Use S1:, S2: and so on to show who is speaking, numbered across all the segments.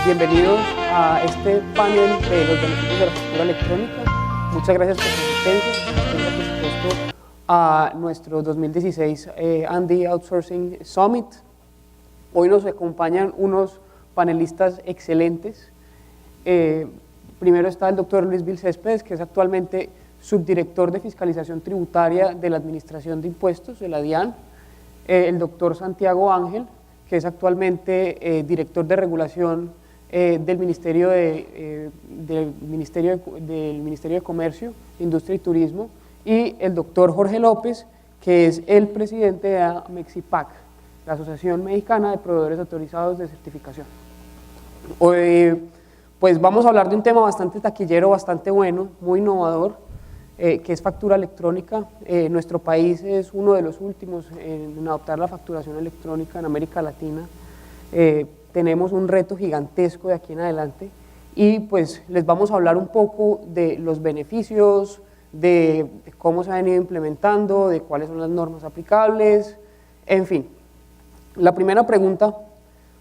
S1: Bienvenidos a este panel de los beneficios de la factura electrónica. Muchas gracias por su asistencia. Asistencia, por supuesto, a nuestro 2016 Andy Outsourcing Summit. Hoy nos acompañan unos panelistas excelentes. Primero está el doctor Luis Vil Céspedes, que es actualmente subdirector de Fiscalización Tributaria de la Administración de Impuestos de la DIAN. El doctor Santiago Ángel, que es actualmente director de regulación del Ministerio de Comercio, Industria y Turismo, y el doctor Jorge López, que es el presidente de Mexipac, la Asociación Mexicana de Proveedores Autorizados de Certificación. Hoy, pues vamos a hablar de un tema bastante taquillero, bastante bueno, muy innovador, que es factura electrónica. Nuestro país es uno de los últimos en adoptar la facturación electrónica en América Latina. Tenemos un reto gigantesco de aquí en adelante y pues les vamos a hablar un poco de los beneficios, de cómo se han ido implementando, de cuáles son las normas aplicables, en fin. La primera pregunta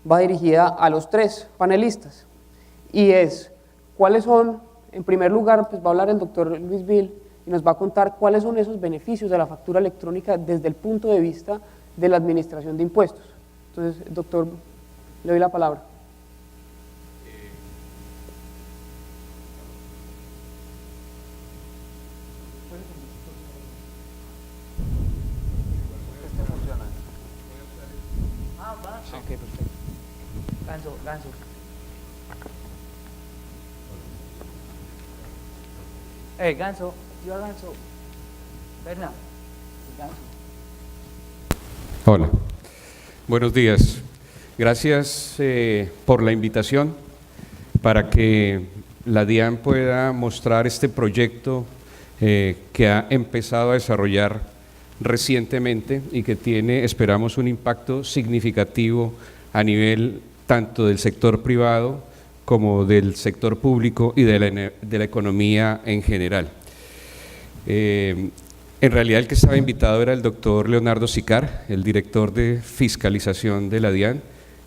S1: va dirigida a los tres panelistas y es, ¿cuáles son? En primer lugar, pues va a hablar el doctor Luis Vil y nos va a contar cuáles son esos beneficios de la factura electrónica desde el punto de vista de la administración de impuestos. Entonces, doctor, le doy la palabra. Ok, perfecto.
S2: Ganso. Ganso, yo Ganso. Berna, Ganso.
S3: Hola, buenos días. Gracias por la invitación para que la DIAN pueda mostrar este proyecto que ha empezado a desarrollar recientemente y que tiene, esperamos, un impacto significativo a nivel tanto del sector privado como del sector público y de la economía en general. En realidad el que estaba invitado era el doctor Leonardo Sicar, el director de fiscalización de la DIAN.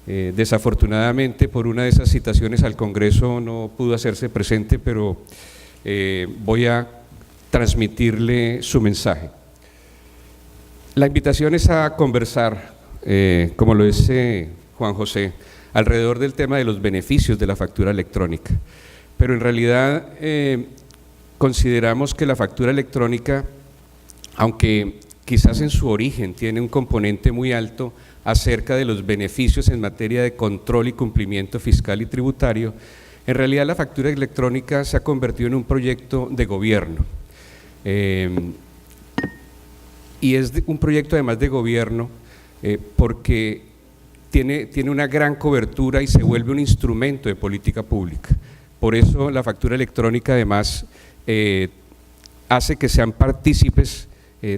S3: Desafortunadamente por una de esas citaciones al Congreso no pudo hacerse presente, pero voy a transmitirle su mensaje. La invitación es a conversar, como lo dice Juan José, alrededor del tema de los beneficios de la factura electrónica, pero en realidad consideramos que la factura electrónica, aunque quizás en su origen tiene un componente muy alto acerca de los beneficios en materia de control y cumplimiento fiscal y tributario, en realidad la factura electrónica se ha convertido en un proyecto de gobierno. Y es un proyecto además de gobierno porque tiene una gran cobertura y se vuelve un instrumento de política pública. Por eso la factura electrónica además hace que sean partícipes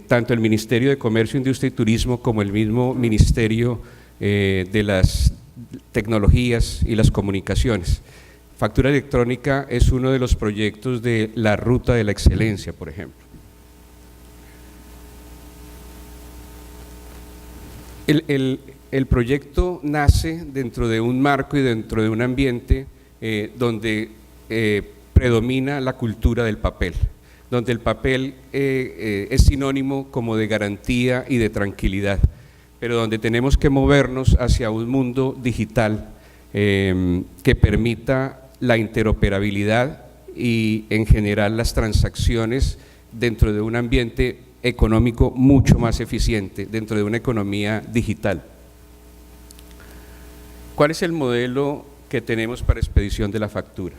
S3: tanto el Ministerio de Comercio, Industria y Turismo como el mismo Ministerio de las Tecnologías y las Comunicaciones. Factura electrónica es uno de los proyectos de la Ruta de la Excelencia, por ejemplo. El proyecto nace dentro de un marco y dentro de un ambiente donde predomina la cultura del papel, donde el papel es sinónimo como de garantía y de tranquilidad, pero donde tenemos que movernos hacia un mundo digital que permita la interoperabilidad y en general las transacciones dentro de un ambiente económico mucho más eficiente, dentro de una economía digital. ¿Cuál es el modelo que tenemos para expedición de la factura?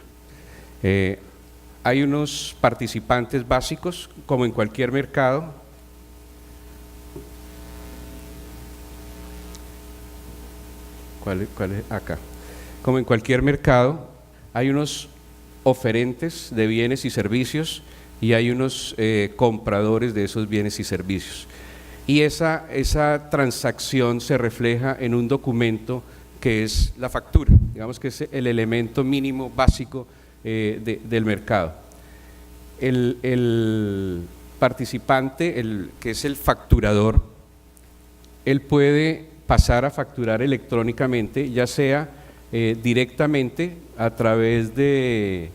S3: Hay unos participantes básicos, como en cualquier mercado. ¿Cuál es? Acá. Como en cualquier mercado, hay unos oferentes de bienes y servicios y hay unos compradores de esos bienes y servicios. Y esa transacción se refleja en un documento que es la factura, digamos que es el elemento mínimo básico del mercado. El participante, que es el facturador, él puede pasar a facturar electrónicamente, ya sea directamente a través de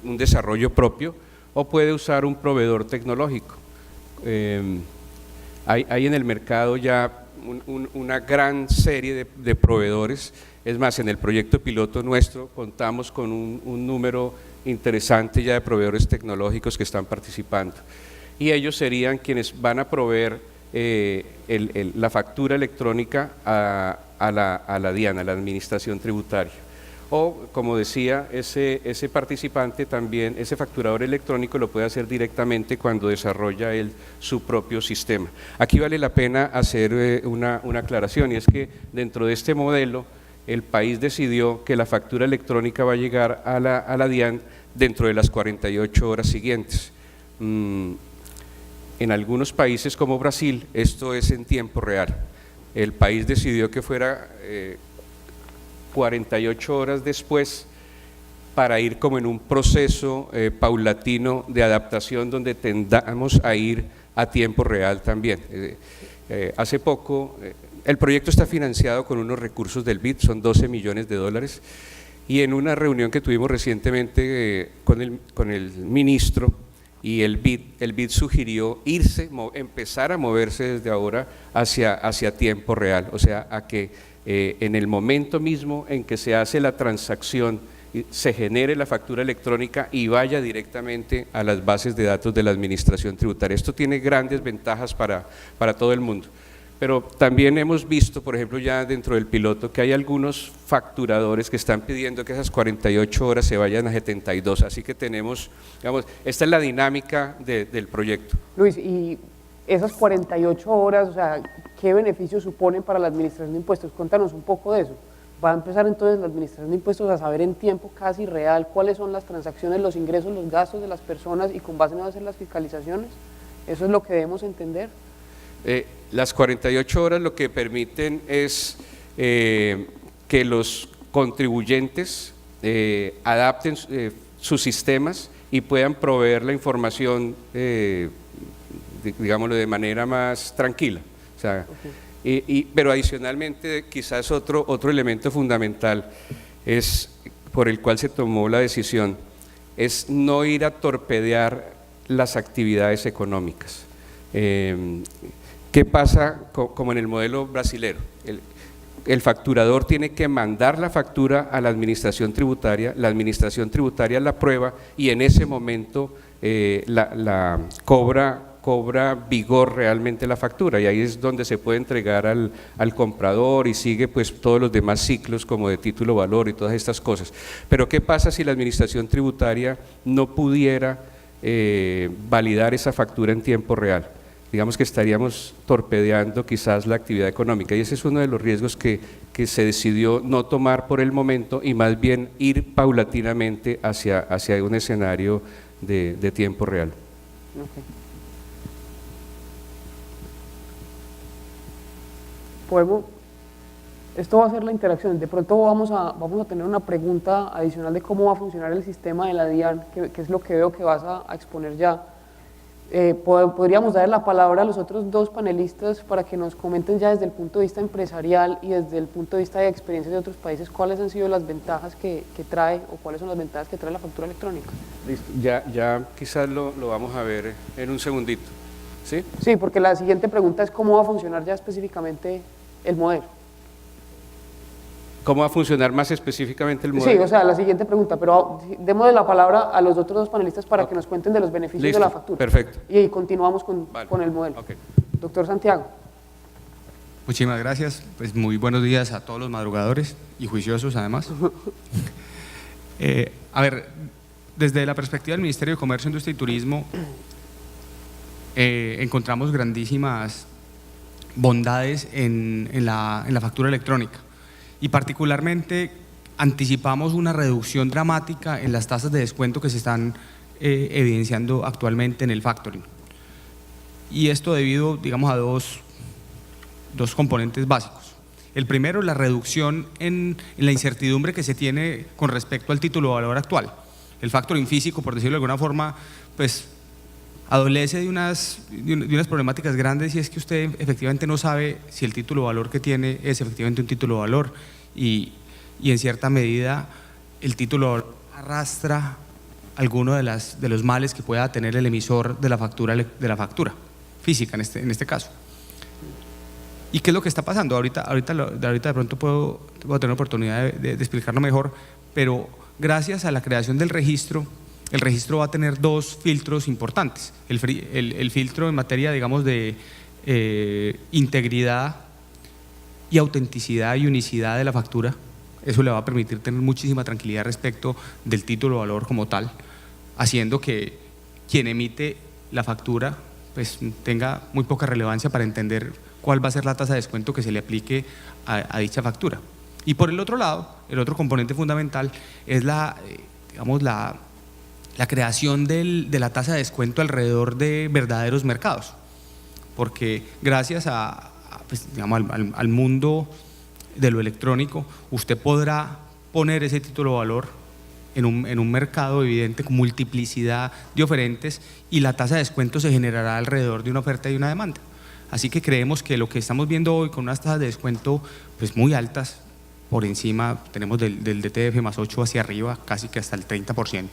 S3: un desarrollo propio o puede usar un proveedor tecnológico. Hay en el mercado ya una gran serie de proveedores. Es más, en el proyecto piloto nuestro contamos con un número interesante ya de proveedores tecnológicos que están participando y ellos serían quienes van a proveer la factura electrónica a la DIAN, a la Administración Tributaria. O, como decía, ese participante también, ese facturador electrónico lo puede hacer directamente cuando desarrolla él su propio sistema. Aquí vale la pena hacer una aclaración, y es que dentro de este modelo el país decidió que la factura electrónica va a llegar a la DIAN dentro de las 48 horas siguientes. En algunos países como Brasil esto es en tiempo real. El país decidió que fuera 48 horas después para ir como en un proceso paulatino de adaptación donde tendamos a ir a tiempo real también. Hace poco, el proyecto está financiado con unos recursos del BID, son 12 millones de dólares, y en una reunión que tuvimos recientemente con el ministro y el BID sugirió empezar a moverse desde ahora hacia tiempo real, o sea, a que en el momento mismo en que se hace la transacción se genere la factura electrónica y vaya directamente a las bases de datos de la Administración Tributaria. Esto tiene grandes ventajas para todo el mundo. Pero también hemos visto, por ejemplo, ya dentro del piloto, que hay algunos facturadores que están pidiendo que esas 48 horas se vayan a 72, así que tenemos, digamos, esta es la dinámica del proyecto.
S1: Luis, y esas 48 horas, o sea, ¿qué beneficios suponen para la Administración de Impuestos? Cuéntanos un poco de eso. Va a empezar entonces la Administración de Impuestos a saber en tiempo casi real cuáles son las transacciones, los ingresos, los gastos de las personas y con base en eso hacer las fiscalizaciones. ¿Eso es lo que debemos entender?
S3: Las 48 horas lo que permiten es que los contribuyentes adapten sus sistemas y puedan proveer la información, digámoslo, de manera más tranquila. O sea, pero adicionalmente, quizás otro elemento fundamental es por el cual se tomó la decisión, es no ir a torpedear las actividades económicas. ¿Qué pasa como en el modelo brasilero? El facturador tiene que mandar la factura a la Administración Tributaria la aprueba y en ese momento cobra vigor realmente la factura, y ahí es donde se puede entregar al comprador y sigue pues todos los demás ciclos como de título valor y todas estas cosas. Pero ¿qué pasa si la Administración Tributaria no pudiera validar esa factura en tiempo real? Digamos que estaríamos torpedeando quizás la actividad económica, y ese es uno de los riesgos que se decidió no tomar por el momento y más bien ir paulatinamente hacia un escenario de tiempo real.
S1: Okay. Podemos, esto va a ser la interacción. De pronto vamos a tener una pregunta adicional de cómo va a funcionar el sistema de la DIAN, que es lo que veo que vas a exponer ya. Podríamos dar la palabra a los otros dos panelistas para que nos comenten ya desde el punto de vista empresarial y desde el punto de vista de experiencias de otros países cuáles han sido las ventajas que trae o cuáles son las ventajas que trae la factura electrónica.
S3: Listo, ya quizás lo vamos a ver en un segundito. ¿Sí?
S1: Sí, porque la siguiente pregunta es cómo va a funcionar ya específicamente el modelo.
S3: ¿Cómo va a funcionar más específicamente el modelo?
S1: Sí, o sea, la siguiente pregunta, pero démosle la palabra a los otros dos panelistas para que nos cuenten de los beneficios
S3: Listo,
S1: de la factura.
S3: Perfecto.
S1: Y continuamos con el modelo.
S3: Okay.
S1: Doctor Santiago.
S4: Muchísimas gracias, pues muy buenos días a todos los madrugadores y juiciosos además. A ver, desde la perspectiva del Ministerio de Comercio, Industria y Turismo, encontramos grandísimas bondades en la factura electrónica. Y particularmente anticipamos una reducción dramática en las tasas de descuento que se están evidenciando actualmente en el factoring. Y esto debido, digamos, a dos componentes básicos. El primero, la reducción en la incertidumbre que se tiene con respecto al título de valor actual. El factoring físico, por decirlo de alguna forma, pues adolece de unas problemáticas grandes, y es que usted efectivamente no sabe si el título de valor que tiene es efectivamente un título de valor, y y en cierta medida el título arrastra alguno de los males que pueda tener el emisor de la factura física en este caso. ¿Y qué es lo que está pasando? Ahorita de pronto puedo tener oportunidad de explicarlo mejor, pero gracias a la creación del registro, el registro va a tener dos filtros importantes. El filtro en materia, digamos, de integridad y autenticidad y unicidad de la factura. Eso le va a permitir tener muchísima tranquilidad respecto del título de valor como tal, haciendo que quien emite la factura pues tenga muy poca relevancia para entender cuál va a ser la tasa de descuento que se le aplique a dicha factura. Y por el otro lado, el otro componente fundamental es la creación de la tasa de descuento alrededor de verdaderos mercados, porque gracias al mundo de lo electrónico, usted podrá poner ese título de valor en un mercado evidente con multiplicidad de oferentes y la tasa de descuento se generará alrededor de una oferta y una demanda. Así que creemos que lo que estamos viendo hoy con unas tasas de descuento pues muy altas, por encima tenemos del DTF más 8 hacia arriba, casi que hasta el 30%,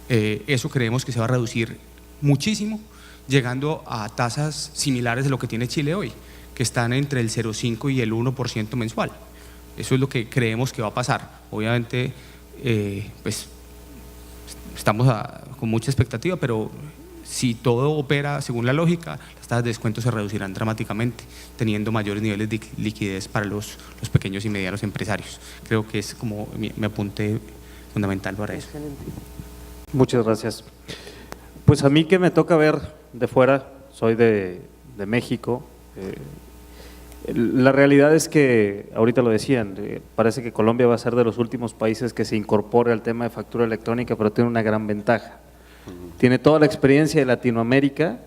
S4: eso creemos que se va a reducir muchísimo, llegando a tasas similares de lo que tiene Chile hoy, que están entre el 0,5 y el 1% mensual. Eso es lo que creemos que va a pasar. Obviamente, pues estamos con mucha expectativa, pero si todo opera según la lógica, las tasas de descuento se reducirán dramáticamente, teniendo mayores niveles de liquidez para los pequeños y medianos empresarios. Creo que es como mi apunte fundamental para eso.
S1: Excelente.
S5: Muchas gracias. Pues a mí que me toca ver de fuera, soy de México. La realidad es que, ahorita lo decían, parece que Colombia va a ser de los últimos países que se incorpore al tema de factura electrónica, pero tiene una gran ventaja. Tiene toda la experiencia de Latinoamérica,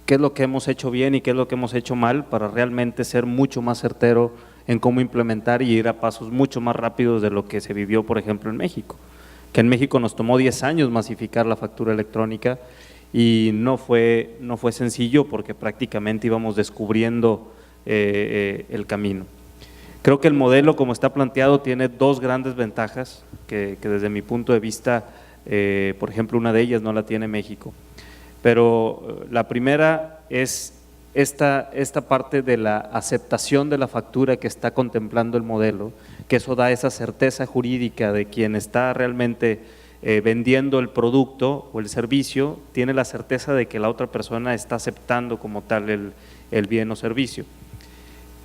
S5: qué es lo que hemos hecho bien y qué es lo que hemos hecho mal para realmente ser mucho más certero en cómo implementar y ir a pasos mucho más rápidos de lo que se vivió, por ejemplo, en México. Que en México nos tomó 10 años masificar la factura electrónica y no fue sencillo porque prácticamente íbamos descubriendo el camino. Creo que el modelo como está planteado tiene dos grandes ventajas que desde mi punto de vista, por ejemplo, una de ellas no la tiene México, pero la primera es esta parte de la aceptación de la factura que está contemplando el modelo, que eso da esa certeza jurídica de quien está realmente vendiendo el producto o el servicio, tiene la certeza de que la otra persona está aceptando como tal el bien o servicio.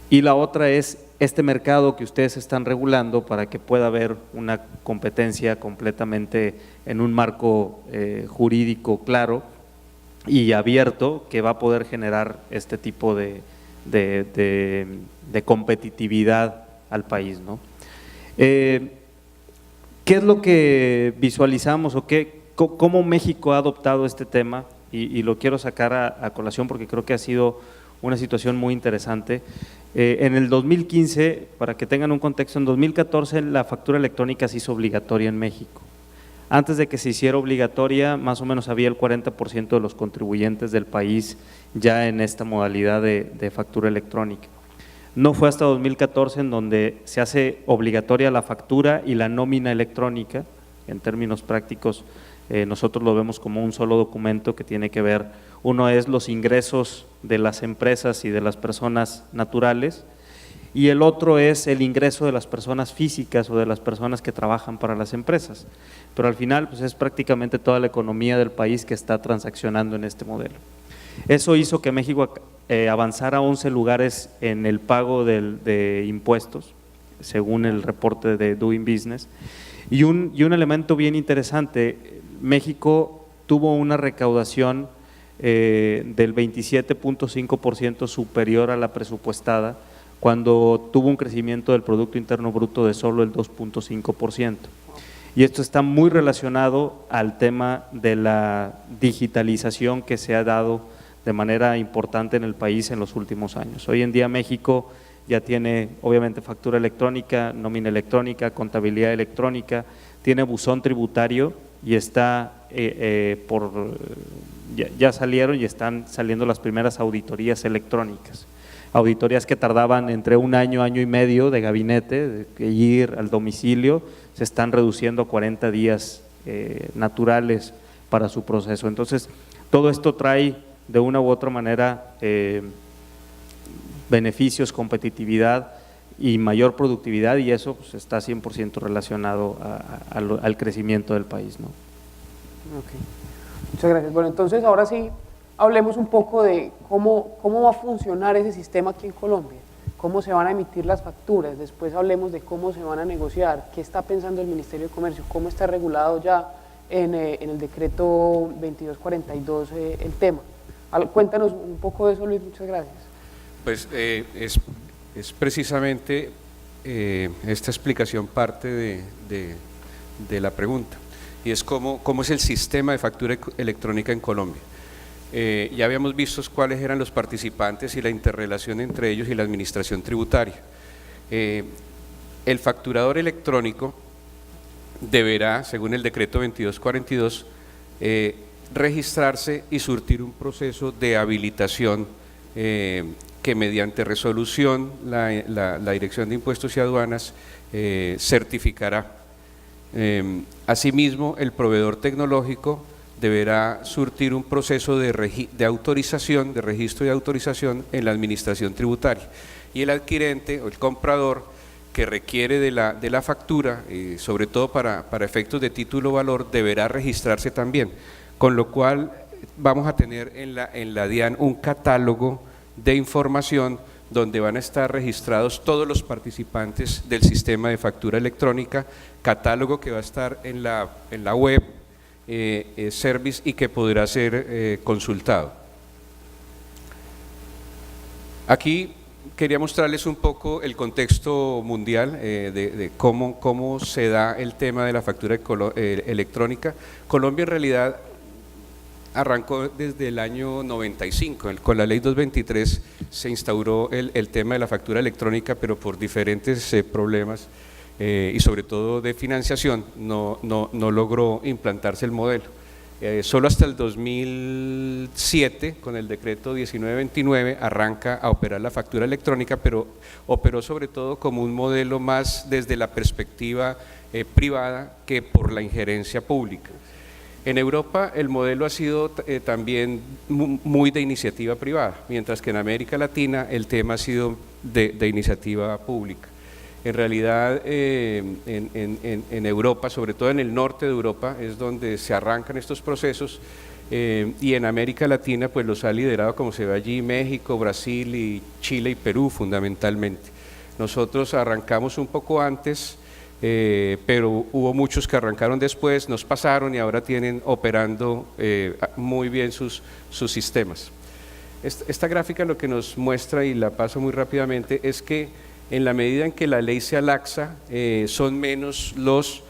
S5: Y la otra es este mercado que ustedes están regulando para que pueda haber una competencia completamente en un marco jurídico claro y abierto que va a poder generar este tipo de competitividad al país, ¿no? ¿Qué es lo que visualizamos o cómo México ha adoptado este tema? Y lo quiero sacar a colación porque creo que ha sido una situación muy interesante. En el 2015, para que tengan un contexto, en 2014 la factura electrónica se hizo obligatoria en México. Antes de que se hiciera obligatoria, más o menos había el 40% de los contribuyentes del país ya en esta modalidad de factura electrónica. No fue hasta 2014 en donde se hace obligatoria la factura y la nómina electrónica. En términos prácticos, nosotros lo vemos como un solo documento que tiene que ver, uno es los ingresos de las empresas y de las personas naturales y el otro es el ingreso de las personas físicas o de las personas que trabajan para las empresas. Pero al final pues es prácticamente toda la economía del país que está transaccionando en este modelo. Eso hizo que México avanzara 11 lugares en el pago de impuestos, según el reporte de Doing Business. Y un elemento bien interesante, México tuvo una recaudación del 27.5% superior a la presupuestada, cuando tuvo un crecimiento del Producto Interno Bruto de solo el 2.5%. Y esto está muy relacionado al tema de la digitalización que se ha dado de manera importante en el país en los últimos años. Hoy en día México ya tiene obviamente factura electrónica, nómina electrónica, contabilidad electrónica, tiene buzón tributario y está ya salieron y están saliendo las primeras auditorías electrónicas. auditorías que tardaban entre un año, año y medio de gabinete, de ir al domicilio, se están reduciendo a 40 días naturales para su proceso. Entonces, todo esto trae de una u otra manera beneficios, competitividad y mayor productividad, y eso pues, está 100% relacionado al crecimiento del país, ¿no?
S1: Okay. Muchas gracias. Bueno, entonces ahora sí hablemos un poco de cómo va a funcionar ese sistema aquí en Colombia, cómo se van a emitir las facturas, después hablemos de cómo se van a negociar, qué está pensando el Ministerio de Comercio, cómo está regulado ya en el decreto 2242 el tema. Cuéntanos un poco de eso, Luis, muchas gracias.
S3: Pues es precisamente esta explicación parte de la pregunta, y es cómo es el sistema de factura electrónica en Colombia. Ya habíamos visto cuáles eran los participantes y la interrelación entre ellos y la administración tributaria. El facturador electrónico deberá, según el decreto 2242, registrarse y surtir un proceso de habilitación que mediante resolución la Dirección de Impuestos y Aduanas certificará. Asimismo, el proveedor tecnológico deberá surtir un proceso de autorización, de registro y autorización en la administración tributaria, y el adquirente o el comprador que requiere de la factura, sobre todo para efectos de título valor, deberá registrarse también, con lo cual vamos a tener en la DIAN un catálogo de información donde van a estar registrados todos los participantes del sistema de factura electrónica, catálogo que va a estar en la web Service y que podrá ser consultado. Aquí quería mostrarles un poco el contexto mundial de cómo se da el tema de la factura electrónica. Colombia en realidad arrancó desde el año 95, con la ley 223 se instauró el tema de la factura electrónica, pero por diferentes problemas y sobre todo de financiación no logró implantarse el modelo. Solo hasta el 2007, con el decreto 1929, arranca a operar la factura electrónica, pero operó sobre todo como un modelo más desde la perspectiva privada que por la injerencia pública. En Europa el modelo ha sido también muy de iniciativa privada, mientras que en América Latina el tema ha sido de iniciativa pública. En realidad en Europa, sobre todo en el norte de Europa, es donde se arrancan estos procesos, y en América Latina pues los ha liderado, como se ve allí, México, Brasil y Chile y Perú fundamentalmente. Nosotros arrancamos un poco antes, pero hubo muchos que arrancaron después, nos pasaron y ahora tienen operando muy bien sus sistemas. Esta gráfica lo que nos muestra, y la paso muy rápidamente, es que en la medida en que la ley se laxa, son menos los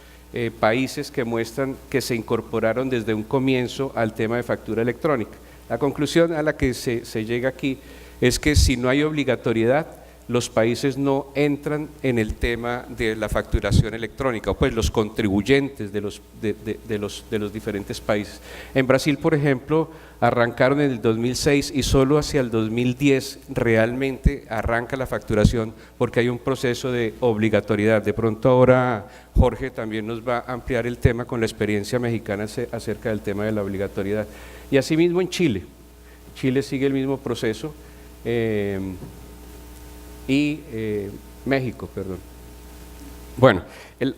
S3: países que muestran que se incorporaron desde un comienzo al tema de factura electrónica. La conclusión a la que se llega aquí es que si no hay obligatoriedad, los países no entran en el tema de la facturación electrónica, o pues los contribuyentes de los diferentes países. En Brasil, por ejemplo, arrancaron en el 2006 y solo hacia el 2010 realmente arranca la facturación, porque hay un proceso de obligatoriedad. De pronto ahora Jorge también nos va a ampliar el tema con la experiencia mexicana acerca del tema de la obligatoriedad. Y asimismo en Chile sigue el mismo proceso, y México, perdón. Bueno,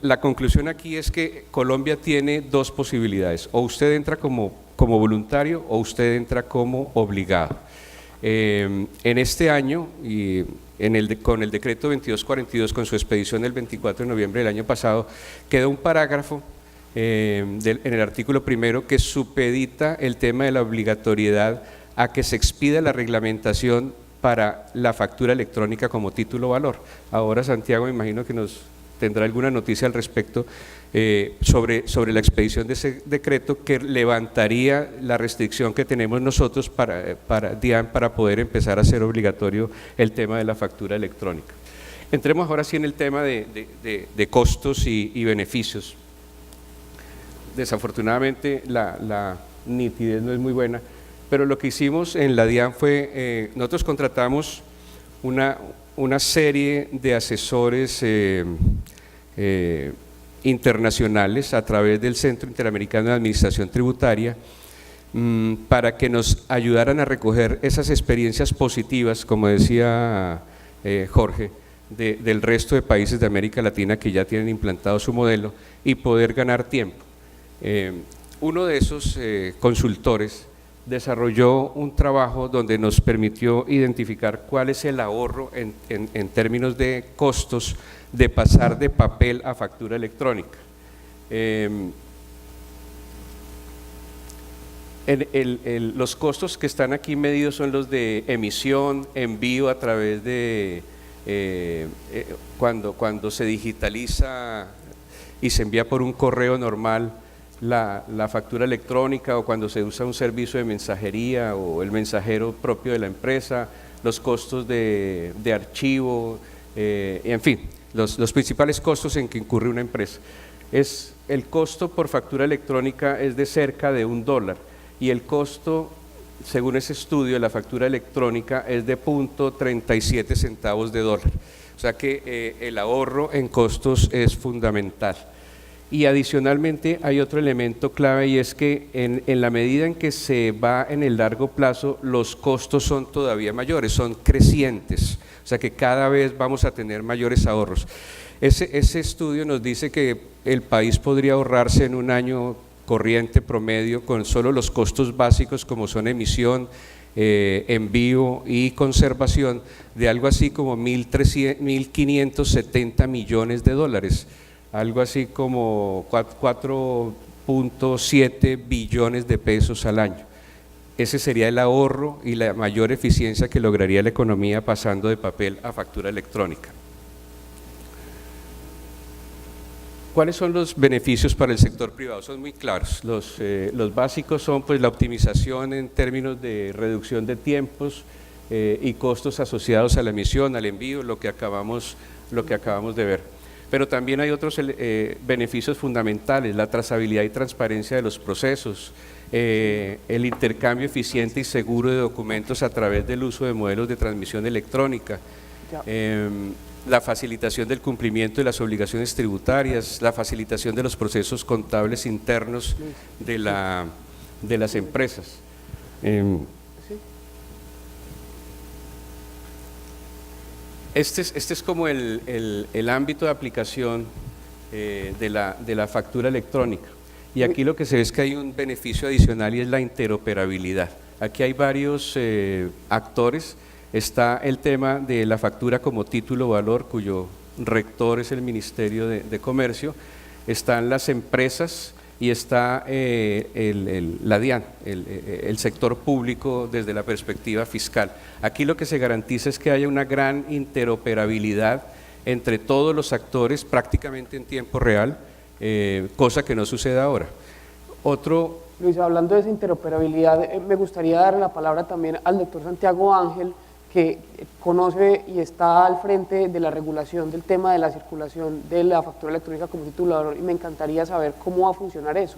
S3: la conclusión aquí es que Colombia tiene dos posibilidades: o usted entra como voluntario o usted entra como obligado. En este año, y con el decreto 2242, con su expedición el 24 de noviembre del año pasado, quedó un parágrafo en el artículo primero que supedita el tema de la obligatoriedad a que se expida la reglamentación para la factura electrónica como título valor. Ahora Santiago me imagino que nos tendrá alguna noticia al respecto sobre la expedición de ese decreto que levantaría la restricción que tenemos nosotros para DIAN para poder empezar a hacer obligatorio el tema de la factura electrónica. Entremos ahora sí en el tema de costos y beneficios. Desafortunadamente la nitidez no es muy buena, pero lo que hicimos en la DIAN fue, nosotros contratamos una serie de asesores internacionales a través del Centro Interamericano de Administración Tributaria para que nos ayudaran a recoger esas experiencias positivas, como decía Jorge, del resto de países de América Latina que ya tienen implantado su modelo y poder ganar tiempo. Uno de esos consultores desarrolló un trabajo donde nos permitió identificar cuál es el ahorro en términos de costos de pasar de papel a factura electrónica. Los costos que están aquí medidos son los de emisión, envío a través de cuando se digitaliza y se envía por un correo normal la factura electrónica, o cuando se usa un servicio de mensajería o el mensajero propio de la empresa, los costos de archivo, en fin, los principales costos en que incurre una empresa. El costo por factura electrónica es de cerca de $1 y el costo, según ese estudio, de la factura electrónica es de 0.37 centavos de dólar. O sea que el ahorro en costos es fundamental. Y adicionalmente hay otro elemento clave, y es que en la medida en que se va en el largo plazo, los costos son todavía mayores, son crecientes, o sea que cada vez vamos a tener mayores ahorros. Ese estudio nos dice que el país podría ahorrarse en un año corriente promedio, con solo los costos básicos como son emisión, envío y conservación, de algo así como 1.570 millones de dólares, algo así como 4.7 billones de pesos al año. Ese sería el ahorro y la mayor eficiencia que lograría la economía pasando de papel a factura electrónica. ¿Cuáles son los beneficios para el sector privado? Son muy claros. Los básicos son pues la optimización en términos de reducción de tiempos y costos asociados a la emisión, al envío, lo que acabamos de ver. Pero también hay otros beneficios fundamentales: la trazabilidad y transparencia de los procesos, el intercambio eficiente y seguro de documentos a través del uso de modelos de transmisión electrónica, la facilitación del cumplimiento de las obligaciones tributarias, la facilitación de los procesos contables internos de las empresas. Este es como el ámbito de aplicación de la factura electrónica, y aquí lo que se ve es que hay un beneficio adicional, y es la interoperabilidad. Aquí hay varios actores. Está el tema de la factura como título o valor, cuyo rector es el Ministerio de Comercio. Están las empresas y está la DIAN, el sector público desde la perspectiva fiscal. Aquí lo que se garantiza es que haya una gran interoperabilidad entre todos los actores prácticamente en tiempo real, cosa que no sucede ahora.
S1: Luis, hablando de esa interoperabilidad, me gustaría darle la palabra también al doctor Santiago Ángel, que conoce y está al frente de la regulación del tema de la circulación de la factura electrónica como título de valor, y me encantaría saber cómo va a funcionar eso,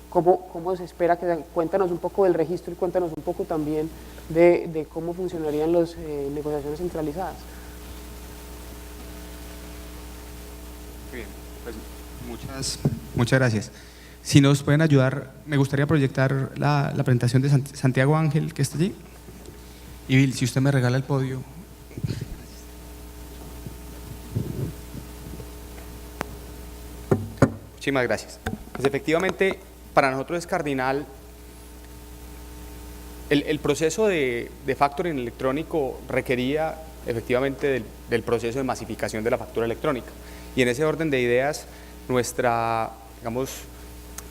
S1: cómo se espera que cuéntanos un poco del registro y cuéntanos un poco también de cómo funcionarían las negociaciones centralizadas.
S4: Bien, pues muchas gracias. Si nos pueden ayudar, me gustaría proyectar la presentación de Santiago Ángel, que está allí. Y Bill, si usted me regala el podio. Muchísimas gracias. Pues efectivamente, para nosotros es cardinal el proceso de factoring electrónico. Requería efectivamente del proceso de masificación de la factura electrónica, y en ese orden de ideas,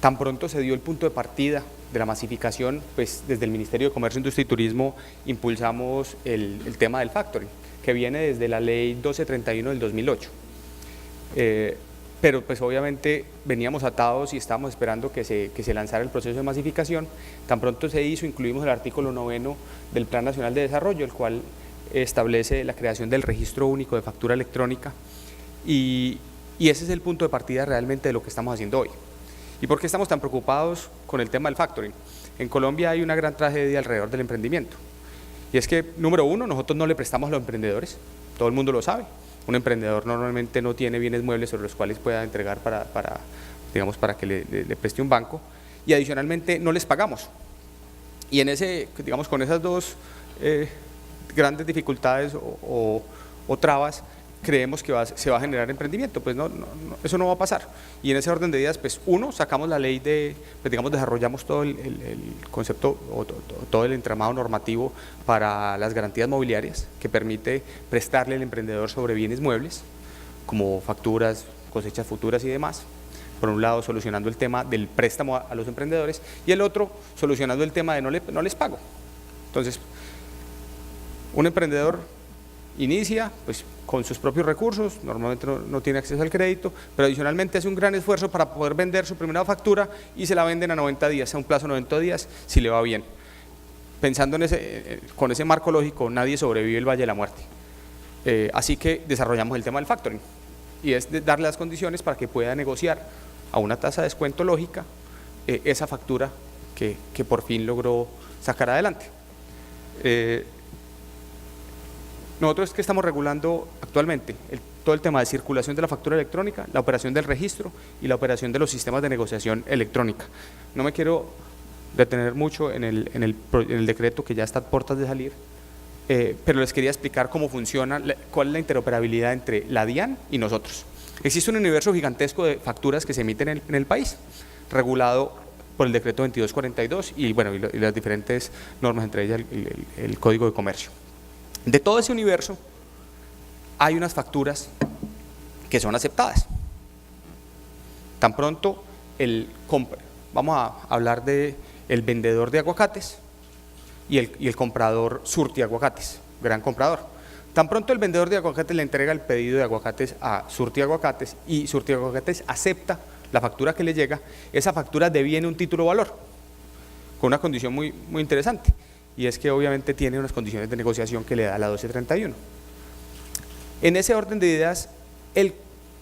S4: tan pronto se dio el punto de partida de la masificación, pues desde el Ministerio de Comercio, Industria y Turismo impulsamos el tema del factoring, que viene desde la Ley 1231 del 2008. Pero pues obviamente veníamos atados y estábamos esperando que se lanzara el proceso de masificación. Tan pronto se hizo, incluimos el artículo 9 del Plan Nacional de Desarrollo, el cual establece la creación del registro único de factura electrónica, y ese es el punto de partida realmente de lo que estamos haciendo hoy. ¿Y por qué estamos tan preocupados con el tema del factoring? En Colombia hay una gran tragedia alrededor del emprendimiento,
S6: Y es que, número uno, nosotros no le prestamos a los emprendedores, todo el mundo lo sabe. Un emprendedor normalmente no tiene bienes muebles sobre los cuales pueda entregar digamos, para que le preste un banco, y adicionalmente no les pagamos. Y en digamos, con esas dos grandes dificultades o trabas, creemos que se va a generar emprendimiento. Pues no, eso no va a pasar. Y en ese orden de ideas, pues uno, sacamos la ley pues digamos, desarrollamos todo el concepto o todo el entramado normativo para las garantías mobiliarias, que permite prestarle al emprendedor sobre bienes muebles, como facturas, cosechas futuras y demás. Por un lado, solucionando el tema del préstamo a los emprendedores, y el otro, solucionando el tema de no les pago. Entonces, un emprendedor inicia pues, con sus propios recursos, normalmente no tiene acceso al crédito, pero adicionalmente hace un gran esfuerzo para poder vender su primera factura y se la venden a 90 días, a un plazo de 90 días, si le va bien. Pensando con ese marco lógico, nadie sobrevive el Valle de la Muerte. Así que desarrollamos el tema del factoring, y es de darle las condiciones para que pueda negociar a una tasa de descuento lógica esa factura que por fin logró sacar adelante. Nosotros que estamos regulando actualmente todo el tema de circulación de la factura electrónica, la operación del registro y la operación de los sistemas de negociación electrónica. No me quiero detener mucho en el decreto que ya está a puertas de salir, pero les quería explicar cómo funciona, cuál es la interoperabilidad entre la DIAN y nosotros. Existe un universo gigantesco de facturas que se emiten en el país, regulado por el decreto 2242 y las diferentes normas, entre ellas el Código de Comercio. De todo ese universo hay unas facturas que son aceptadas. Tan pronto vamos a hablar de el vendedor de aguacates y el comprador surti aguacates, gran comprador. Tan pronto el vendedor de aguacates le entrega el pedido de aguacates a surti aguacates y surti aguacates acepta la factura que le llega, esa factura deviene un título valor, con una condición muy, muy interesante. Y es que obviamente tiene unas condiciones de negociación que le da la 1231. En ese orden de ideas, el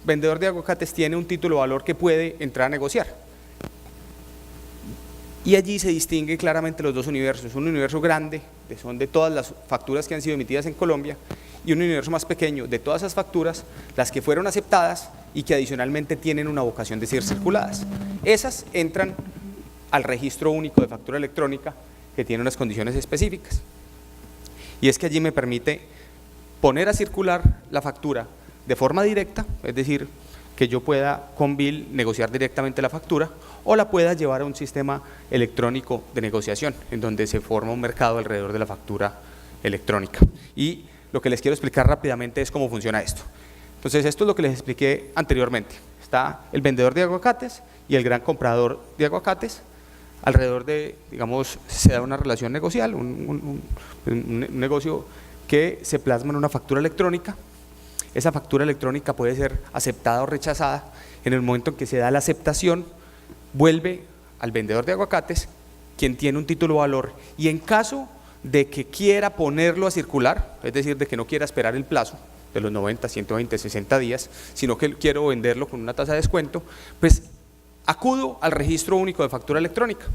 S6: vendedor de aguacates tiene un título valor que puede entrar a negociar. Y allí se distinguen claramente los dos universos, un universo grande, que son de todas las facturas que han sido emitidas en Colombia, y un universo más pequeño de todas esas facturas, las que fueron aceptadas y que adicionalmente tienen una vocación de ser circuladas. Esas entran al registro único de factura electrónica, que tiene unas condiciones específicas. Y es que allí me permite poner a circular la factura de forma directa, es decir, que yo pueda con BIL negociar directamente la factura, o la pueda llevar a un sistema electrónico de negociación, en donde se forma un mercado alrededor de la factura electrónica. Y lo que les quiero explicar rápidamente es cómo funciona esto. Entonces, esto es lo que les expliqué anteriormente. Está el vendedor de aguacates y el gran comprador de aguacates. Alrededor de, digamos, se da una relación negocial, un negocio que se plasma en una factura electrónica. Esa factura electrónica puede ser aceptada o rechazada. En el momento en que se da la aceptación, vuelve al vendedor de aguacates, quien tiene un título valor, y en caso de que quiera ponerlo a circular, es decir, de que no quiera esperar el plazo de los 90, 120, 60 días, sino que quiero venderlo con una tasa de descuento, pues acudo al registro único de factura electrónica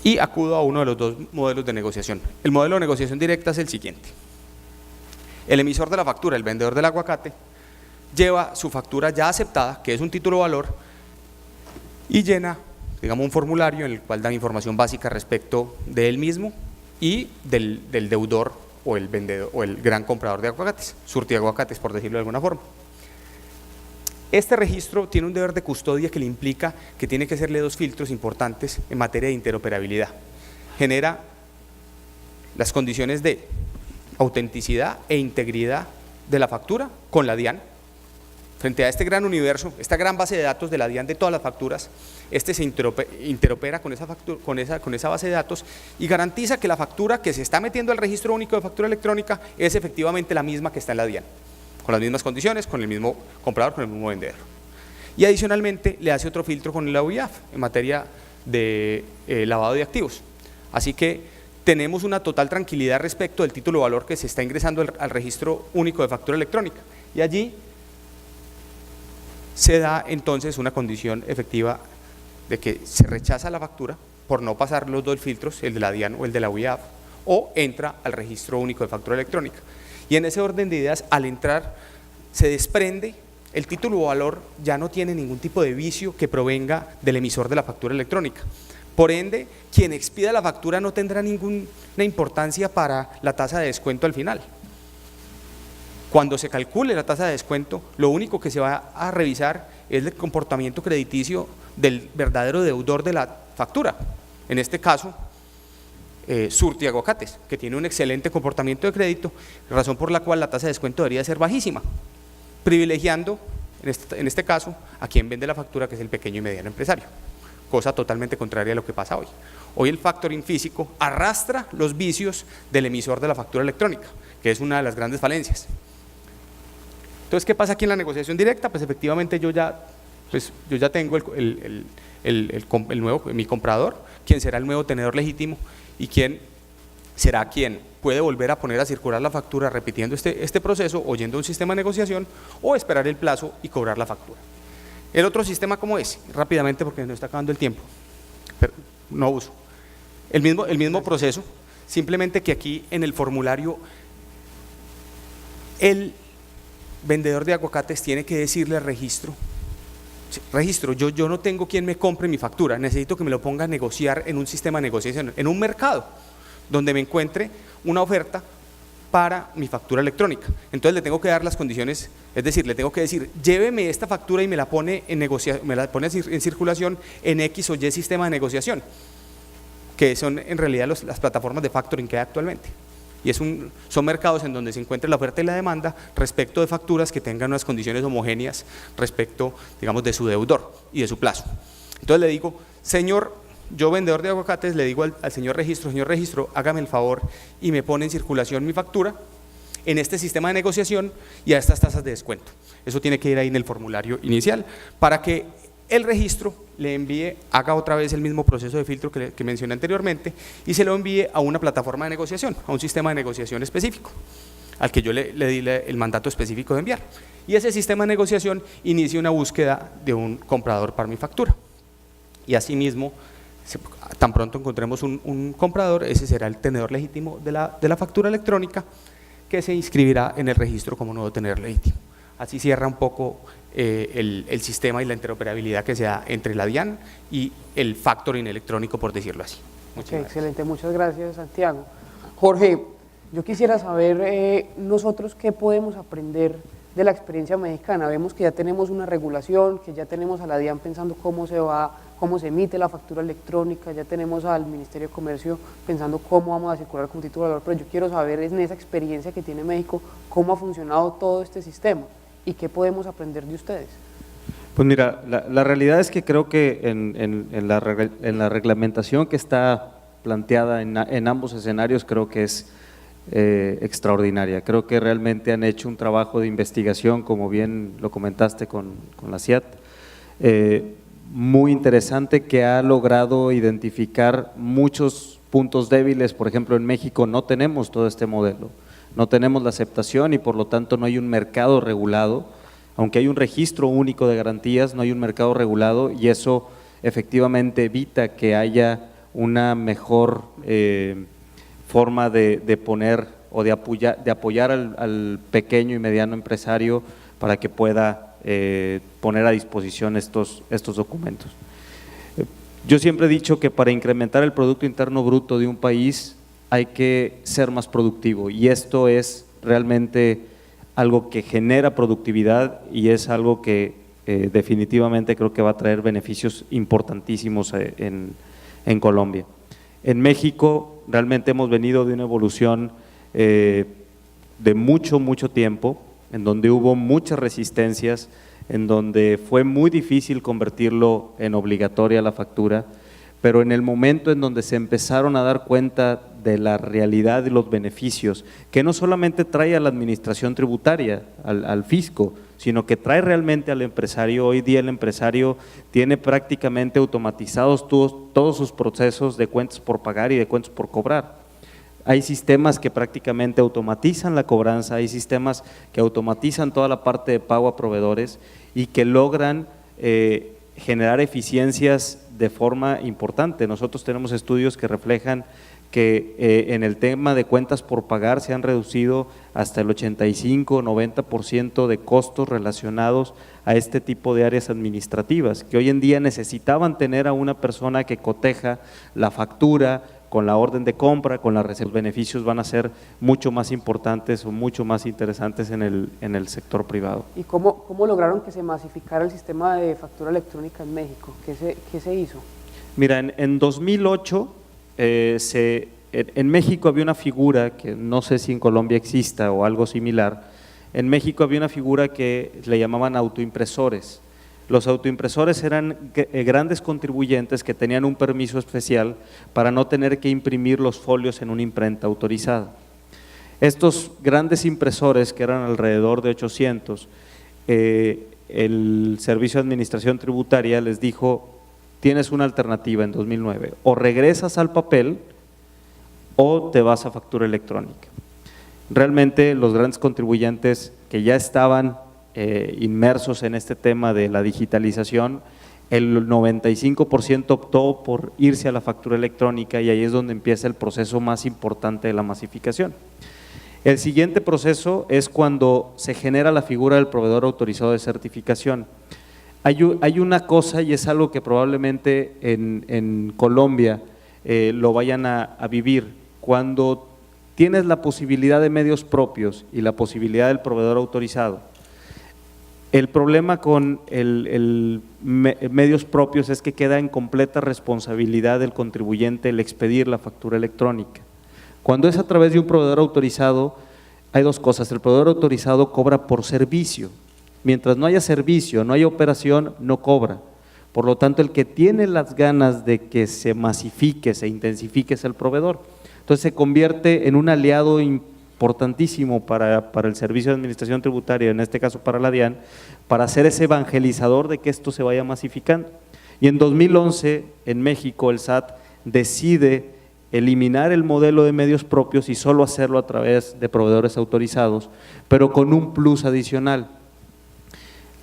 S6: y acudo a uno de los dos modelos de negociación. El modelo de negociación directa es el siguiente. El emisor de la factura, el vendedor del aguacate, lleva su factura ya aceptada, que es un título valor, y llena, digamos, un formulario en el cual da información básica respecto de él mismo y del deudor o el vendedor o el gran comprador de aguacates, surti aguacates, por decirlo de alguna forma. Este registro tiene un deber de custodia que le implica que tiene que hacerle dos filtros importantes en materia de interoperabilidad. Genera las condiciones de autenticidad e integridad de la factura con la DIAN. Frente a este gran universo, esta gran base de datos de la DIAN de todas las facturas, se interopera con esa base de datos y garantiza que la factura que se está metiendo al registro único de factura electrónica es efectivamente la misma que está en la DIAN, con las mismas condiciones, con el mismo comprador, con el mismo vendedor. Y adicionalmente le hace otro filtro con la UIAF en materia de lavado de activos. Así que tenemos una total tranquilidad respecto del título valor que se está ingresando al registro único de factura electrónica. Y allí se da entonces una condición efectiva de que se rechaza la factura por no pasar los dos filtros, el de la DIAN o el de la UIAF, o entra al registro único de factura electrónica. Y en ese orden de ideas, al entrar, se desprende, el título o valor ya no tiene ningún tipo de vicio que provenga del emisor de la factura electrónica. Por ende, quien expida la factura no tendrá ninguna importancia para la tasa de descuento al final. Cuando se calcule la tasa de descuento, lo único que se va a revisar es el comportamiento crediticio del verdadero deudor de la factura. En este caso, Surti Aguacates, que tiene un excelente comportamiento de crédito, razón por la cual la tasa de descuento debería ser bajísima, privilegiando, en este caso, a quien vende la factura, que es el pequeño y mediano empresario, cosa totalmente contraria a lo que pasa hoy. Hoy el factoring físico arrastra los vicios del emisor de la factura electrónica, que es una de las grandes falencias. Entonces, ¿qué pasa aquí en la negociación directa? Pues efectivamente yo ya tengo mi comprador, quien será el nuevo tenedor legítimo y quien será quien puede volver a poner a circular la factura repitiendo este proceso, o yendo a un sistema de negociación, o esperar el plazo y cobrar la factura. El otro sistema, ¿cómo es? Rápidamente, porque nos está acabando el tiempo, pero no uso. El mismo proceso, simplemente que aquí en el formulario el vendedor de aguacates tiene que decirle al registro, yo no tengo quien me compre mi factura, necesito que me lo ponga a negociar en un sistema de negociación, en un mercado donde me encuentre una oferta para mi factura electrónica. Entonces le tengo que dar las condiciones, es decir, le tengo que decir, lléveme esta factura y me la pone en circulación en X o Y sistema de negociación, que son en realidad las plataformas de factoring que hay actualmente. Y son mercados en donde se encuentra la oferta y la demanda respecto de facturas que tengan unas condiciones homogéneas respecto, digamos, de su deudor y de su plazo. Entonces le digo, señor, yo vendedor de aguacates, le digo al señor registro, hágame el favor y me pone en circulación mi factura en este sistema de negociación y a estas tasas de descuento. Eso tiene que ir ahí en el formulario inicial para que el registro le envíe, haga otra vez el mismo proceso de filtro que mencioné anteriormente y se lo envíe a una plataforma de negociación, a un sistema de negociación específico, al que yo le di el mandato específico de enviar. Y ese sistema de negociación inicia una búsqueda de un comprador para mi factura. Y asimismo, tan pronto encontremos un comprador, ese será el tenedor legítimo de la factura electrónica, que se inscribirá en el registro como nuevo tenedor legítimo. Así cierra un poco el sistema y la interoperabilidad que se da entre la DIAN y el factoring electrónico, por decirlo así.
S1: Excelente, muchas gracias, Santiago. Jorge, yo quisiera saber nosotros qué podemos aprender de la experiencia mexicana. Vemos que ya tenemos una regulación, que ya tenemos a la DIAN pensando cómo se emite la factura electrónica, ya tenemos al Ministerio de Comercio pensando cómo vamos a circular con título de valor, pero yo quiero saber en esa experiencia que tiene México, cómo ha funcionado todo este sistema y qué podemos aprender de ustedes.
S5: Pues mira, la realidad es que creo que en la reglamentación que está planteada en ambos escenarios creo que es extraordinaria. Creo que realmente han hecho un trabajo de investigación, como bien lo comentaste con la CIAT, muy interesante, que ha logrado identificar muchos puntos débiles. Por ejemplo, en México no tenemos todo este modelo, no tenemos la aceptación y por lo tanto no hay un mercado regulado. Aunque hay un registro único de garantías, no hay un mercado regulado y eso efectivamente evita que haya una mejor forma de poner o de apoyar al pequeño y mediano empresario para que pueda poner a disposición estos documentos. Yo siempre he dicho que para incrementar el Producto Interno Bruto de un país hay que ser más productivo y esto es realmente algo que genera productividad y es algo que definitivamente creo que va a traer beneficios importantísimos en Colombia. En México realmente hemos venido de una evolución de mucho tiempo, en donde hubo muchas resistencias, en donde fue muy difícil convertirlo en obligatoria la factura, pero en el momento en donde se empezaron a dar cuenta de la realidad y los beneficios, que no solamente trae a la administración tributaria, al fisco, sino que trae realmente al empresario. Hoy día el empresario tiene prácticamente automatizados todos sus procesos de cuentas por pagar y de cuentas por cobrar. Hay sistemas que prácticamente automatizan la cobranza, hay sistemas que automatizan toda la parte de pago a proveedores y que logran generar eficiencias de forma importante. Nosotros tenemos estudios que reflejan que en el tema de cuentas por pagar se han reducido hasta el 85-90% de costos relacionados a este tipo de áreas administrativas, que hoy en día necesitaban tener a una persona que coteja la factura con la orden de compra, con los beneficios van a ser mucho más importantes o mucho más interesantes en el sector privado.
S1: ¿Y cómo lograron que se masificara el sistema de factura electrónica en México? ¿Qué se hizo?
S5: Mira, en 2008 en México había una figura que no sé si en Colombia exista o algo similar. En México había una figura que le llamaban autoimpresores. Los autoimpresores eran grandes contribuyentes que tenían un permiso especial para no tener que imprimir los folios en una imprenta autorizada. Estos grandes impresores, que eran alrededor de 800, el Servicio de Administración Tributaria les dijo: tienes una alternativa en 2009, o regresas al papel o te vas a factura electrónica. Realmente los grandes contribuyentes que ya estaban inmersos en este tema de la digitalización, el 95% optó por irse a la factura electrónica, y ahí es donde empieza el proceso más importante de la masificación. El siguiente proceso es cuando se genera la figura del proveedor autorizado de certificación. Hay una cosa, y es algo que probablemente en Colombia lo vayan a vivir: cuando tienes la posibilidad de medios propios y la posibilidad del proveedor autorizado. El problema con medios propios es que queda en completa responsabilidad del contribuyente el expedir la factura electrónica. Cuando es a través de un proveedor autorizado, hay dos cosas: el proveedor autorizado cobra por servicio. Mientras no haya servicio, no haya operación, no cobra. Por lo tanto, el que tiene las ganas de que se masifique, se intensifique, es el proveedor. Entonces se convierte en un aliado importantísimo para el Servicio de Administración Tributaria, en este caso para la DIAN, para ser ese evangelizador de que esto se vaya masificando. Y en 2011, en México, el SAT decide eliminar el modelo de medios propios y solo hacerlo a través de proveedores autorizados, pero con un plus adicional.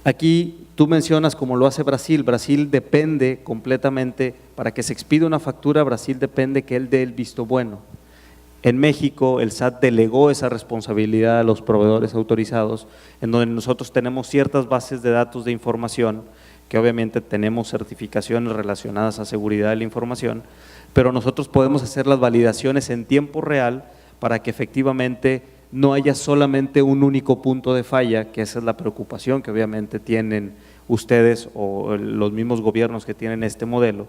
S5: Aquí tú mencionas como lo hace Brasil. Brasil depende completamente, para que se expida una factura, Brasil depende que él dé el visto bueno. En México el SAT delegó esa responsabilidad a los proveedores autorizados, en donde nosotros tenemos ciertas bases de datos de información, que obviamente tenemos certificaciones relacionadas a seguridad de la información, pero nosotros podemos hacer las validaciones en tiempo real para que efectivamente no haya solamente un único punto de falla, que esa es la preocupación que obviamente tienen ustedes o los mismos gobiernos que tienen este modelo.